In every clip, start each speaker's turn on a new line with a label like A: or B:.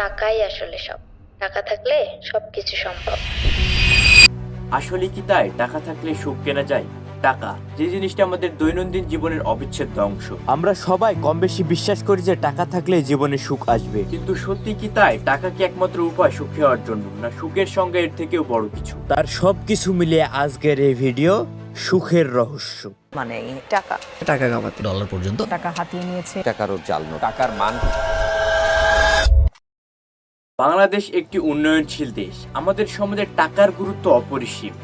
A: টাকাই আসলে সব। টাকা থাকলে সবকিছু সম্ভব।
B: আসলে কি তাই? টাকা থাকলে সুখ কেনা যায়? টাকা যে জিনিসটা আমাদের দৈনন্দিন জীবনের অবিচ্ছেদ্য অংশ।
C: আমরা সবাই কম বেশি বিশ্বাস করি যে টাকা থাকলে জীবনে সুখ আসবে।
B: কিন্তু সত্যি কি তাই? টাকা কি একমাত্র উপায় সুখী হওয়ার জন্য, না সুখের সঙ্গে এর থেকেও বড় কিছু?
C: তার সবকিছু মিলিয়ে আজকের এই ভিডিও সুখের রহস্য।
D: মানে টাকা
E: টাকা কামাতে
F: ডলার পর্যন্ত
D: টাকা হাতিয়ে নিয়েছে।
E: টাকারও জাল নোট, টাকার মান।
B: বাংলাদেশ একটি উন্নয়নশীল দেশ। আমাদের সমাজে টাকার গুরুত্ব অপরিসীম।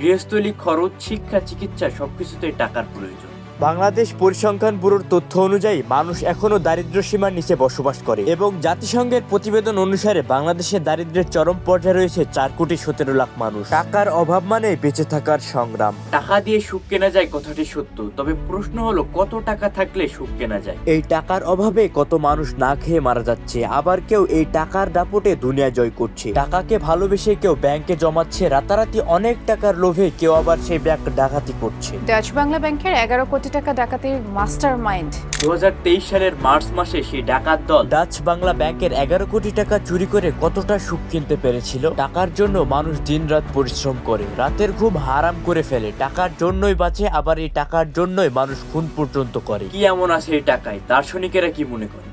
B: গৃহস্থলী খরচ, শিক্ষা, চিকিৎসা সবকিছুতেই টাকার প্রয়োজন।
C: বাংলাদেশ পরিসংখ্যান ব্যুরোর তথ্য অনুযায়ী মানুষ এখনো দারিদ্র্য সীমার নিচে বসবাস করে এবং জাতিসংঘের প্রতিবেদন অনুসারে বাংলাদেশের দারিদ্র্যের চরম পর্যায়ে রয়েছে 4,17,00,000 মানুষ। টাকার অভাব মানে বেঁচে থাকার সংগ্রাম।
B: টাকা দিয়ে সুখ কেনা যায় কথাটি সত্য, তবে প্রশ্ন হলো কত টাকা থাকলে সুখ কেনা যায়?
C: এই টাকার অভাবে কত মানুষ না খেয়ে মারা যাচ্ছে, আবার কেউ এই টাকার দাপটে দুনিয়া জয় করছে। টাকাকে ভালোবেসে কেউ ব্যাংকে জমাচ্ছে, রাতারাতি অনেক টাকার লোভে কেউ আবার সেই ব্যাংক ডাকাতি করছে।
D: ডাচ বাংলা ব্যাংকের 11 কোটি টাকা ডাকাতির মাস্টার মাইন্ড।
B: 2023 সালের মার্চ মাসে সেই ডাকাত দল
C: ডাচ বাংলা ব্যাংকের 11 কোটি টাকা চুরি করে কতটা সুখ কিনতে পেরেছিল? টাকার জন্য মানুষ দিনরাত পরিশ্রম করে, রাতের ঘুম হারাম করে ফেলে, টাকার জন্যই বাঁচে, আবার এই টাকার জন্যই মানুষ খুন পর্যন্ত করে।
B: কি এমন আছে এই টাকায়? দার্শনিকেরা কি মনে করে?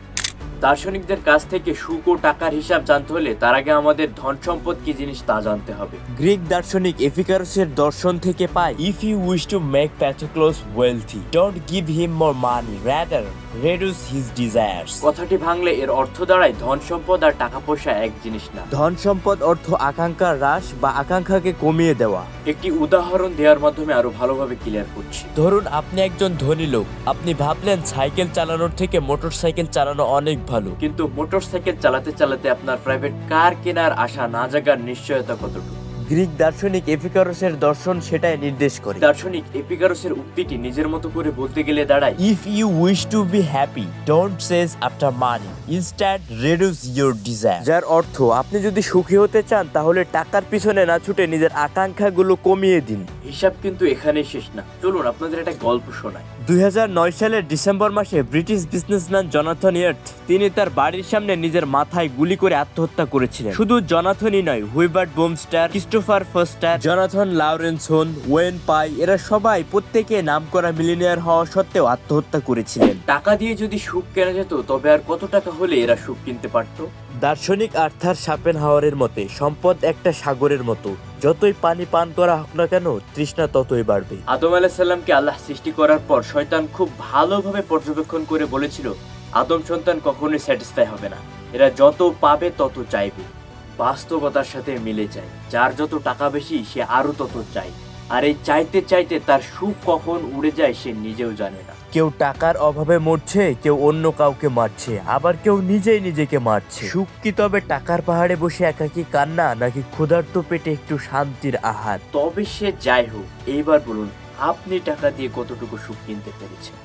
B: দার্শনিকদের কাছ থেকে সুখ ও টাকার হিসাব জানতে হলে তার আগে আমাদের ধন সম্পদ কি জিনিস তা জানতে হবে।
C: গ্রিক দার্শনিক এপিকারসের দর্শন থেকে পাই, if you wish to make Pythocles wealthy, don't give him more money, rather reduce his desires.
B: কথাটি ভাঙলে এর অর্থ দাঁড়ায় ধন সম্পদ আর টাকা পয়সা এক জিনিস না।
C: ধন সম্পদ অর্থ আকাঙ্ক্ষার হ্রাস বা আকাঙ্ক্ষাকে কমিয়ে দেওয়া।
B: একটি উদাহরণ দেওয়ার মাধ্যমে আরো ভালোভাবে ক্লিয়ার করছি।
C: ধরুন আপনি একজন ধনী লোক, আপনি ভাবলেন সাইকেল চালানোর থেকে মোটরসাইকেল চালানো অনেক ভালো,
B: কিন্তু মোটরসাইকেল চালাতে চালাতে আপনার প্রাইভেট কার কেনার আশা না জাগার নিশ্চয়তা কতটুকু?
C: গ্রিক দার্শনিক এপিকারসের দর্শন সেটাই নির্দেশ করে।
B: দার্শনিক এপিকারসের উক্তিটি নিজের মতো করে বলতে গেলে দাঁড়ায়,
C: if you wish to be happy don't chase after money, instead reduce your desire. যার অর্থ আপনি যদি সুখী হতে চান তাহলে টাকার পিছনে না ছুটে নিজের আকাঙ্ক্ষাগুলো কমিয়ে দিন।
B: হিসাব কিন্তু এখানেই শেষ না। চলুন আপনাদের একটা গল্প শোনাই।
C: 2009 সালের ডিসেম্বর মাসে ব্রিটিশ বিজনেসম্যান জনাথন ইয়েট তিনি তার বাড়ির সামনে নিজের মাথায় গুলি করে আত্মহত্যা করেছিলেন। শুধু জনাথনই নয়, হুইবার্ট বোমস্টার, ক্রিস্টোফার ফস্টার, জনাথন লাউরেনসন, ওয়েন পাই, এরা সবাই প্রত্যেকে নামকরা মিলিয়নিয়ার হওয়া সত্ত্বেও আত্মহত্যা করেছিলেন।
B: টাকা দিয়ে যদি সুখ কেনা যেত তবে আর কত টাকা হলে এরা সুখ কিনতে পারত?
C: দার্শনিক আর্থার শাপেনহাওয়ারের মতে সম্পদ একটা সাগরের মতো, যতই পানি পান করা হোক না কেন তৃষ্ণা ততই বাড়বে।
B: আদম আলাইহিস সালামকে আল্লাহ সৃষ্টি করার পর শয়তান খুব ভালোভাবে পর্যবেক্ষণ করে বলেছিল, আদম সন্তান কখনোই স্যাটিসফাই হবে না, এরা যত পাবে তত চাইবে। বাস্তবতার সাথে মিলে যায়, যার যত টাকা বেশি সে আরো তত চায়, আর এই চাইতে চাইতে তার সুখ কখন উড়ে যায় সে নিজেও জানে না।
C: কেউ টাকার অভাবে মরছে, কেউ অন্য কাউকে মারছে, আবার কেউ নিজেই নিজেকে মারছে। সুখ কি তবে টাকার পাহাড়ে বসে একাকী কান্না, নাকি ক্ষুধার্ত পেটে একটু শান্তির আহার?
B: তবে সে যাই হোক, এইবার বলুন আপনি টাকা দিয়ে কতটুকু সুখ কিনতে পেরেছেন?